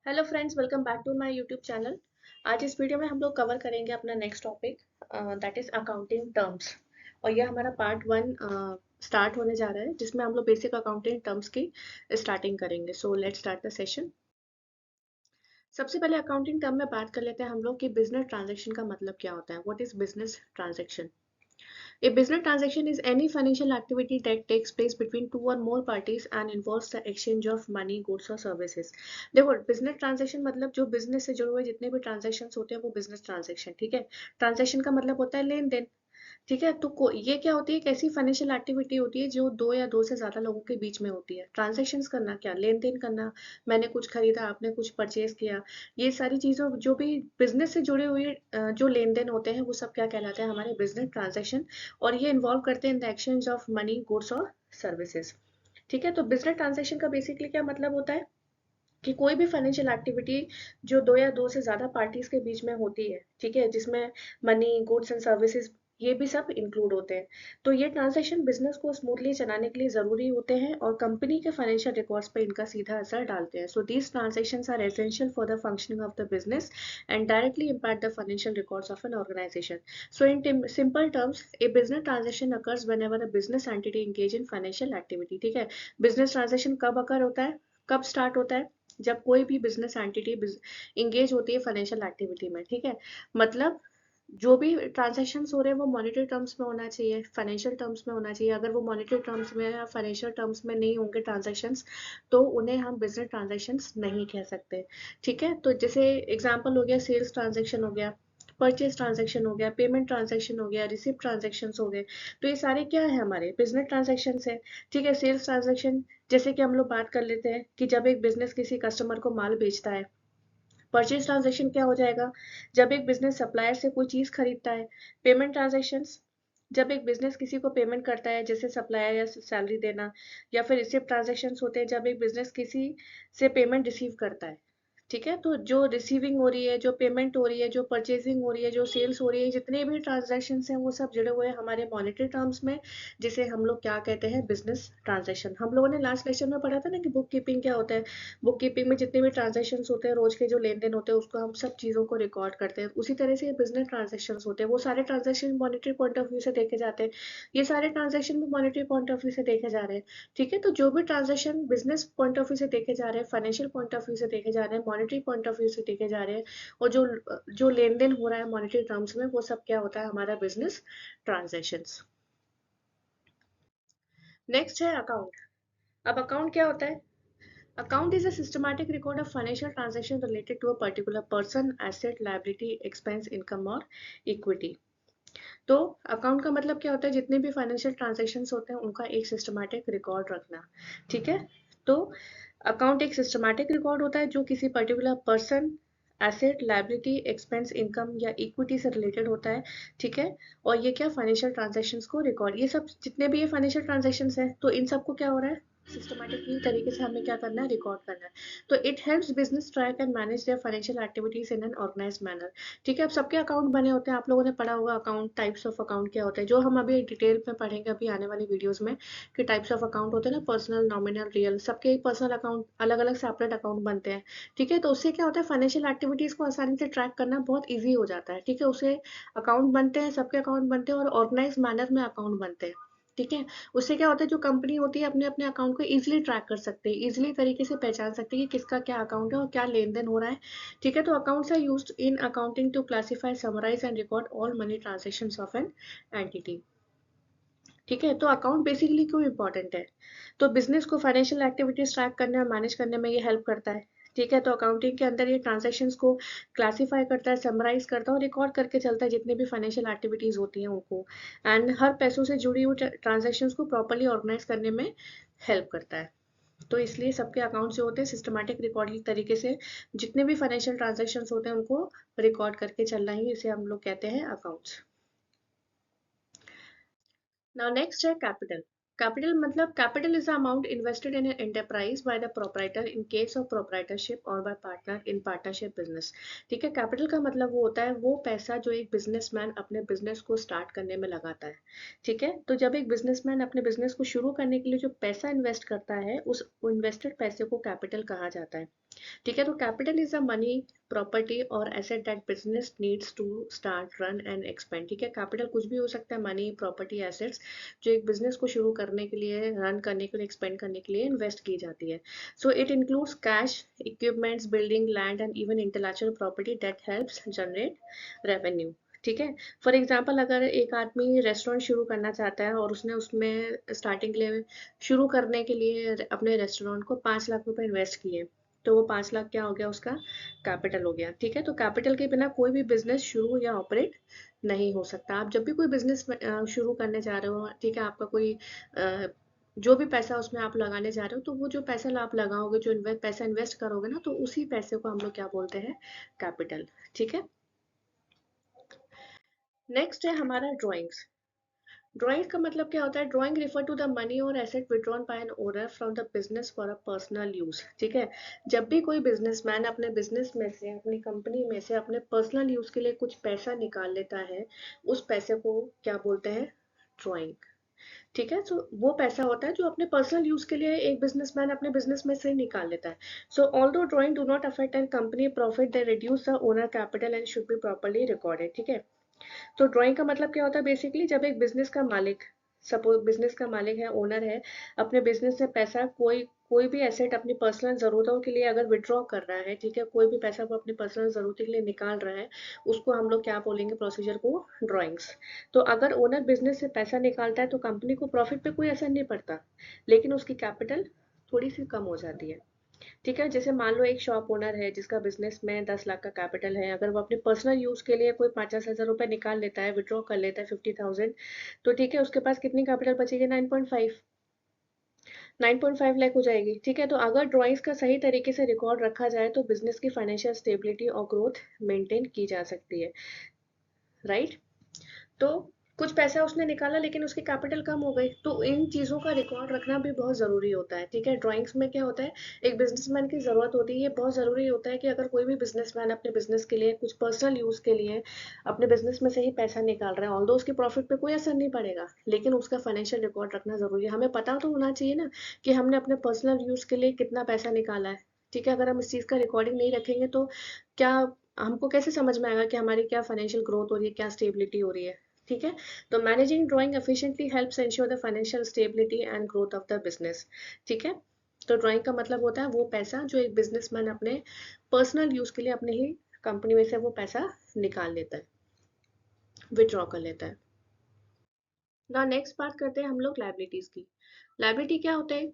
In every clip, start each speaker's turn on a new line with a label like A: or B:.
A: Hello friends, welcome back to my YouTube channel. आज इस video में हम लोग कवर करेंगे अपना next topic, that is accounting terms. और ये हमारा पार्ट 1 स्टार्ट होने जा रहा है, जिसमें हम लोग बेसिक अकाउंटिंग टर्म्स की स्टार्टिंग करेंगे। So let's start the session. सबसे पहले अकाउंटिंग टर्म में बात कर लेते हैं हम लोग कि बिजनेस ट्रांजैक्शन का मतलब क्या होता है। What is business transaction? A business transaction is any financial activity that takes place between two or more parties and involves the exchange of money, goods or services. देखो, बिजनेस ट्रांजेक्शन मतलब जो business से जुड़े हुए जितने भी transaction होते हैं वो बिजनेस ट्रांजेक्शन, ठीक है। ट्रांजेक्शन का मतलब होता है लेन देन, ठीक है। तो ये क्या होती है, एक ऐसी फाइनेंशियल एक्टिविटी होती है जो दो या दो से ज्यादा लोगों के बीच में होती है। ट्रांजेक्शन्स करना क्या, लेन देन करना। मैंने कुछ खरीदा, आपने कुछ परचेज किया। ये सारी चीजों जो भी बिजनेस से जुड़े हुए जो लेन देन होते हैं वो सब क्या कहलाते हैं, हमारे बिजनेस ट्रांजेक्शन। और ये इन्वॉल्व करते हैं in the exchange of money, goods और सर्विसेज, ठीक है। तो बिजनेस ट्रांजेक्शन का बेसिकली क्या मतलब होता है कि कोई भी फाइनेंशियल एक्टिविटी जो दो या दो से ज्यादा पार्टीज के बीच में होती है, ठीक है, जिसमें मनी, गुड्स एंड सर्विसेज ये भी सब इंक्लूड होते हैं। तो ये ट्रांजैक्शन बिजनेस को स्मूथली चलाने के लिए जरूरी होते हैं और कंपनी के फाइनेंशियल रिकॉर्ड्स पे इनका सीधा असर डालते हैं। So these transactions are essential for the functioning of the business and directly impact the financial records of an organisation. So in simple terms, a business transaction occurs whenever a business entity engage in financial activity, ठीक है। Business transaction कब अकर होता है, कब start होता है? जब कोई भी बिजनेस एंटिटी इंगेज होती है फाइनेंशियल एक्टिविटी में, ठीक है। मतलब जो भी ट्रांजेक्शन्स हो रहे हैं वो मॉनेटरी टर्म्स में होना चाहिए, फाइनेंशियल टर्म्स में होना चाहिए। अगर वो मॉनेटरी टर्म्स में या फाइनेंशियल टर्म्स में नहीं होंगे ट्रांजेक्शन्स, तो उन्हें हम बिजनेस ट्रांजेक्शन्स नहीं कह सकते, ठीक है। तो जैसे एग्जांपल हो गया, सेल्स ट्रांजेक्शन हो गया, परचेज ट्रांजेक्शन हो गया, पेमेंट ट्रांजेक्शन हो गया, रिसिप्ट ट्रांजेक्शन हो गए। तो ये सारे क्या है, हमारे बिजनेस ट्रांजेक्शन है, ठीक है। सेल्स ट्रांजेक्शन जैसे कि हम लोग बात कर लेते हैं कि जब एक बिजनेस किसी कस्टमर को माल बेचता है। परचेज ट्रांजेक्शन क्या हो जाएगा, जब एक बिजनेस सप्लायर से कोई चीज खरीदता है। पेमेंट ट्रांजेक्शन्स जब एक बिजनेस किसी को पेमेंट करता है, जैसे सप्लायर या सैलरी देना। या फिर रिसिप्ट ट्रांजेक्शन्स होते हैं जब एक बिजनेस किसी से पेमेंट रिसीव करता है, ठीक है। तो जो रिसीविंग हो रही है, जो पेमेंट हो रही है, जो परचेजिंग हो रही है, जो सेल्स हो रही है, जितने भी ट्रांजेक्शन हैं वो सब जुड़े हुए हैं हमारे मॉनेटरी टर्म्स में, जिसे हम लोग क्या कहते हैं, बिजनेस ट्रांजेक्शन। हम लोगों ने लास्ट लेक्चर में पढ़ा था ना कि बुक कीपिंग क्या होता है। बुक कीपिंग में जितने भी ट्रांजेक्शन होते हैं, रोज के जो लेन देन होते हैं, उसको हम सब चीजों को रिकॉर्ड करते हैं। उसी तरह से बिजनेस ट्रांजेक्शन होते हैं, वो सारे transaction monetary point of view से देखे जाते हैं। ये सारे ट्रांजेक्शन भी मॉनेटरी पॉइंट ऑफ व्यू से देखे जा रहे हैं, ठीक है। तो जो भी transaction business point of view से देखे जा रहे हैं, फाइनेंशियल पॉइंट ऑफ व्यू से देखे जा रहे हैं, मॉनेटरी पॉइंट ऑफ व्यू से देखे जा रहे हैं, और जो जो लेन देन हो रहा है मॉनेटरी टर्म्स में, वो सब क्या होता है, हमारा बिजनेस ट्रांजेक्शन्स। नेक्स्ट है अकाउंट। अब अकाउंट क्या होता है? Account is a systematic record of financial transactions related to a particular person, asset, liability, expense, income और equity। तो अकाउंट का मतलब क्या होता है, जितने भी फाइनेंशियल ट्रांजैक्शंस होते हैं उनका एक सिस्टमैटिक रिकॉर्ड रखना, ठीक है। तो अकाउंट एक सिस्टमैटिक रिकॉर्ड होता है जो किसी particular person, asset, liability, expense, income या इक्विटी से रिलेटेड होता है, ठीक है। और ये क्या, फाइनेंशियल ट्रांजैक्शंस को रिकॉर्ड, ये सब जितने भी ये फाइनेंशियल ट्रांजैक्शंस है, तो इन सबको क्या हो रहा है, सिस्टमैटिकली तरीके से हमें क्या करना है, रिकॉर्ड करना है। तो it helps business track and manage their financial activities in an organised manner, ठीक है। अब सबके अकाउंट बने होते हैं, आप लोगों ने पढ़ा होगा अकाउंट टाइप्स ऑफ अकाउंट क्या होता है, जो हम अभी डिटेल में पढ़ेंगे अभी आने वाली वीडियोस में, कि टाइप्स ऑफ अकाउंट होते हैं ना, पर्सनल, नॉमिनल, रियल, सबके पर्सनल अकाउंट अलग अलग सेपरेट अकाउंट बनते हैं, ठीक है। तो उससे क्या होता है, फाइनेंशियल एक्टिविटीज को आसानी से ट्रैक करना बहुत ईजी हो जाता है, ठीक है। उससे अकाउंट बनते हैं, सबके अकाउंट बनते हैं और ऑर्गेनाइज मैनर में अकाउंट बनते हैं, ठीक है। उससे क्या होता है, जो कंपनी होती है अपने अपने अकाउंट को इजीली ट्रैक कर सकते हैं, इजीली तरीके से पहचान सकते हैं कि किसका क्या अकाउंट है और क्या लेन देन हो रहा है, ठीक है। तो accounts are used in accounting to classify, summarise and record all money transactions of an entity, ठीक है। तो अकाउंट बेसिकली क्यों इंपॉर्टेंट है, तो बिजनेस को फाइनेंशियल एक्टिविटीज ट्रैक करने और मैनेज करने में ये हेल्प करता है, ठीक है। तो अकाउंटिंग के अंदर ये ट्रांजेक्शन्स को क्लासिफाई करता है, समराइज करता है और रिकॉर्ड करके चलता है जितने भी फाइनेंशियल एक्टिविटीज होती हैं उनको, एंड हर पैसों से जुड़ी हुई ट्रांजेक्शन्स को प्रॉपर्ली ऑर्गेनाइज करने में हेल्प करता है। तो इसलिए सबके अकाउंट जो होते हैं सिस्टमैटिक रिकॉर्डिंग तरीके से जितने भी फाइनेंशियल ट्रांजेक्शन्स होते हैं उनको रिकॉर्ड करके चलना ही इसे हम लोग कहते हैं अकाउंट्स। Now next है capital. Capital मतलब capital is the amount invested in an enterprise by the proprietor in case of proprietorship or by partner in partnership business. ठीक है, capital का मतलब वो होता है वो पैसा जो एक बिजनेसमैन अपने बिजनेस को स्टार्ट करने में लगाता है, ठीक है। तो जब एक बिजनेसमैन अपने बिजनेस को शुरू करने के लिए जो पैसा इन्वेस्ट करता है, उस इन्वेस्टेड पैसे को कैपिटल कहा जाता है, ठीक है। तो capital is a money, property और asset that business needs to start, run and expand. ठीक है, कैपिटल कुछ भी हो सकता है, मनी, प्रॉपर्टी, एसेट्स, जो एक बिजनेस को शुरू करने के लिए, रन करने के लिए, एक्सपेंड करने के लिए इन्वेस्ट की जाती है। So it includes cash, equipments, building, land and even intellectual property that helps generate revenue. ठीक है। फॉर एग्जाम्पल, अगर एक आदमी रेस्टोरेंट शुरू करना चाहता है और उसने उसमें स्टार्टिंग के लिए, शुरू करने के लिए अपने रेस्टोरेंट को 5 लाख रुपए इन्वेस्ट किए, तो वो 5 लाख क्या हो गया, उसका कैपिटल हो गया। ठीक है। तो कैपिटल के बिना कोई भी बिजनेस शुरू या ऑपरेट नहीं हो सकता। आप जब भी कोई बिजनेस शुरू करने जा रहे हो, ठीक है, आपका कोई जो भी पैसा उसमें आप लगाने जा रहे हो, तो वो जो पैसा आप लगाओगे, जो पैसा इन्वेस्ट करोगे ना, तो उसी पैसे को हम लोग क्या बोलते हैं, कैपिटल। ठीक है। नेक्स्ट है हमारा ड्राइंग्स। ड्राइंग का मतलब क्या होता है, drawing refer to the money और asset withdrawn by an owner from the business for a personal use. ठीक है। जब भी कोई बिजनेसमैन अपने बिजनेस में से, अपनी कंपनी में से अपने पर्सनल यूज के लिए कुछ पैसा निकाल लेता है, उस पैसे को क्या बोलते हैं, ड्राइंग। ठीक है। सो वो पैसा होता है जो अपने पर्सनल यूज के लिए एक बिजनेसमैन अपने बिजनेस में से निकाल लेता है। So although drawing do not affect an company profit, they reduce the owner capital and should be properly recorded. ठीक है। तो ड्राइंग का मतलब क्या होता है, बेसिकली जब एक बिजनेस का मालिक, सपोज बिजनेस का मालिक है, ओनर है, अपने बिजनेस से पैसा, कोई कोई भी एसेट अपनी पर्सनल जरूरतों के लिए अगर विड्रॉ कर रहा है, ठीक है, कोई भी पैसा वो अपनी पर्सनल जरूरत के लिए निकाल रहा है, उसको हम लोग क्या बोलेंगे, प्रोसीजर को, ड्राइंग्स। तो अगर ओनर बिजनेस से पैसा निकालता है तो कंपनी को प्रॉफिट पे कोई असर नहीं पड़ता, लेकिन उसकी कैपिटल थोड़ी सी कम हो जाती है। ठीक है। जैसे मान लो एक शॉप ओनर है जिसका बिजनेस में 10 लाख का कैपिटल है, अगर वो अपने पर्सनल यूज के लिए कोई 50,000 रुपए निकाल लेता है, विड्रॉ कर लेता है 50,000, तो ठीक है, उसके पास कितनी कैपिटल बचेगी, 9.5 हो जाएगी। ठीक है। तो अगर ड्राइंग्स का सही तरीके से रिकॉर्ड रखा जाए तो बिजनेस की फाइनेंशियल स्टेबिलिटी और ग्रोथ मेंटेन की जा सकती है, राइट। तो कुछ पैसा उसने निकाला लेकिन उसकी कैपिटल कम हो गई, तो इन चीज़ों का रिकॉर्ड रखना भी बहुत ज़रूरी होता है। ठीक है। ड्राइंग्स में क्या होता है, एक बिजनेसमैन की ज़रूरत होती है, ये बहुत ज़रूरी होता है कि अगर कोई भी बिजनेसमैन अपने बिजनेस के लिए, कुछ पर्सनल यूज़ के लिए अपने बिजनेस में से ही पैसा निकाल रहा है, ऑल्दो उसके प्रॉफिट पे कोई असर नहीं पड़ेगा, लेकिन उसका फाइनेंशियल रिकॉर्ड रखना ज़रूरी है। हमें पता तो होना चाहिए ना कि हमने अपने पर्सनल यूज़ के लिए कितना पैसा निकाला है। ठीक है। अगर हम इस चीज़ का रिकॉर्डिंग नहीं रखेंगे तो क्या, हमको कैसे समझ में आएगा कि हमारी क्या फाइनेंशियल ग्रोथ हो रही है, क्या स्टेबिलिटी हो रही है। ठीक है। तो managing drawing efficiently helps ensure the financial stability and growth of the business. ठीक है। तो ड्राइंग का मतलब होता है वो पैसा जो एक बिजनेसमैन अपने पर्सनल यूज के लिए अपने ही कंपनी में से वो पैसा निकाल लेता है, विड्रॉ कर लेता है। ना नेक्स्ट बात करते हैं हम लोग लाइबिलिटीज की। लाइबिलिटी क्या होता है,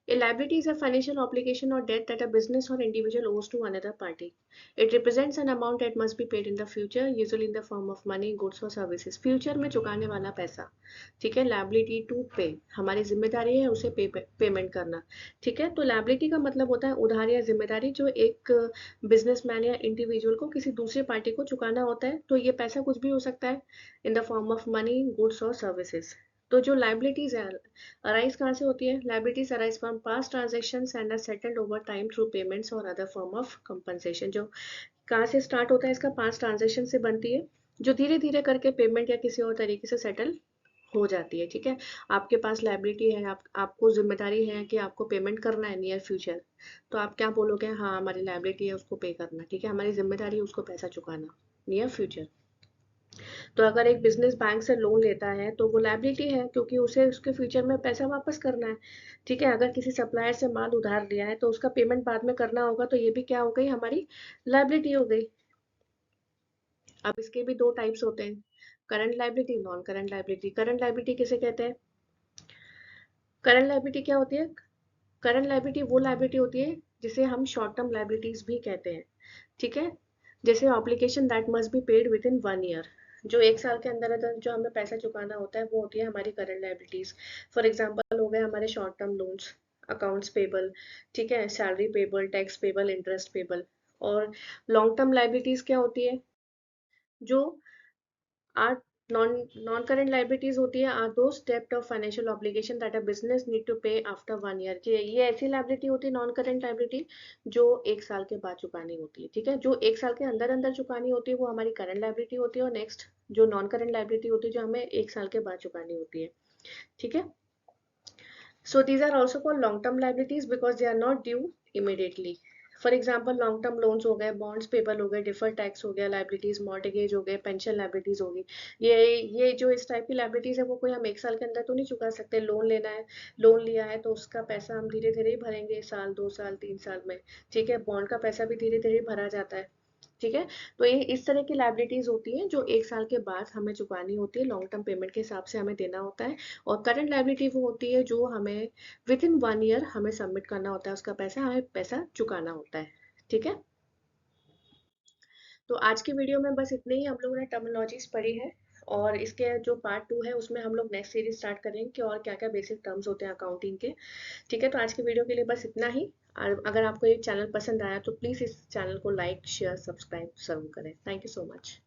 A: a liability is a financial obligation or debt that a business or individual owes to another party. It represents an amount that must be paid in the future, usually in the form of money, goods or services. Future में चुकाने वाला पैसा। ठीक है। Liability to पे, हमारी जिम्मेदारी है उसे पेमेंट करना। ठीक है। तो लाइबिलिटी का मतलब होता है उधार या जिम्मेदारी जो एक बिजनेसमैन या इंडिविजुअल को किसी दूसरी पार्टी को चुकाना होता है। तो ये पैसा कुछ भी हो सकता है, in the form of money, goods और सर्विसेज। तो जो लाइबिलिटीज है, अराइज कहाँ से होती है, liabilities arise from past transactions and are settled over time through payments और अदर फॉर्म ऑफ कंपनसेशन। जो कहाँ से स्टार्ट होता है, इसका पास्ट ट्रांजेक्शन से बनती है, जो धीरे धीरे करके पेमेंट या किसी और तरीके से सेटल हो जाती है। ठीक है। आपके पास लाइबिलिटी है, आपको जिम्मेदारी है कि आपको पेमेंट करना है नियर फ्यूचर, तो आप क्या बोलोगे, हाँ हमारी लाइबिलिटी है उसको पे करना, ठीक है, हमारी जिम्मेदारी है उसको पैसा चुकाना नियर फ्यूचर। तो अगर एक बिजनेस बैंक से लोन लेता है तो वो लायबिलिटी है, क्योंकि उसे उसके फ्यूचर में पैसा वापस करना है। ठीक है। अगर किसी सप्लायर से माल उधार लिया है तो उसका पेमेंट बाद में करना होगा, तो ये भी क्या हो गई, हमारी लायबिलिटी हो गई। अब इसके भी दो टाइप्स होते हैं, current liability, non current liability. Current liability किसे कहते हैं, करंट लायबिलिटी क्या होती है, करंट लायबिलिटी वो लायबिलिटी होती है जिसे हम शॉर्ट टर्म लायबिलिटीज भी कहते हैं। ठीक है। जैसे obligation that must be paid with in 1 year, जो 1 साल के अंदर अंदर जो हमें पैसा चुकाना होता है वो होती है हमारी करंट लाइबिलिटीज। फॉर एग्जांपल हो गए हमारे short term loans, accounts payable, ठीक है, salary payable, tax payable, interest payable. और लॉन्ग टर्म लाइबिलिटीज क्या होती है, जो are non non current liabilities होती है, आर दोस डेब्ट of financial obligation that a business need to pay after 1 year. ये ऐसी लाइबिलिटी होती है, नॉन करंट लाइबिलिटी, जो 1 साल के बाद चुकानी होती है। ठीक है। जो 1 साल के अंदर अंदर चुकानी होती है वो हमारी करंट लाइबिलिटी होती है, और नेक्स्ट जो नॉन करंट लाइबिलिटी होती है जो हमें 1 साल के बाद चुकानी होती है। ठीक है। So these are also called long term liabilities because they are not due immediately. For example long term loans हो गए, बॉन्ड्स पेबल हो गए, डिफर्ड टैक्स हो गया, लाइबिलिटीज मॉर्टगेज हो गए, पेंशन लाइबिलिटीज होगी। ये जो इस टाइप की लाइबिलिटीज है वो कोई हम 1 साल के अंदर तो नहीं चुका सकते। लोन लेना है, लोन लिया है तो उसका पैसा हम धीरे धीरे ही भरेंगे, साल 2 साल 3 साल में। ठीक है, बॉन्ड का पैसा भी धीरे धीरे भरा जाता है। ठीक है, तो ये इस तरह की लाइबिलिटीज होती हैं जो 1 साल के बाद हमें चुकानी होती है, लॉन्ग टर्म पेमेंट के हिसाब से हमें देना होता है। और करंट लाइबिलिटी वो होती है जो हमें विद इन 1 ईयर हमें सबमिट करना होता है, उसका पैसा हमें पैसा चुकाना होता है। ठीक है, तो आज की वीडियो में बस इतने ही हम लोगों ने टर्मिनोलॉजीज पढ़ी है। और इसके जो पार्ट 2 है उसमें हम लोग नेक्स्ट सीरीज स्टार्ट करेंगे कि और क्या क्या बेसिक टर्म्स होते हैं अकाउंटिंग के। ठीक है, तो आज की वीडियो के लिए बस इतना ही। और अगर आपको ये चैनल पसंद आया तो प्लीज़ इस चैनल को लाइक शेयर सब्सक्राइब जरूर करें। Thank you so much.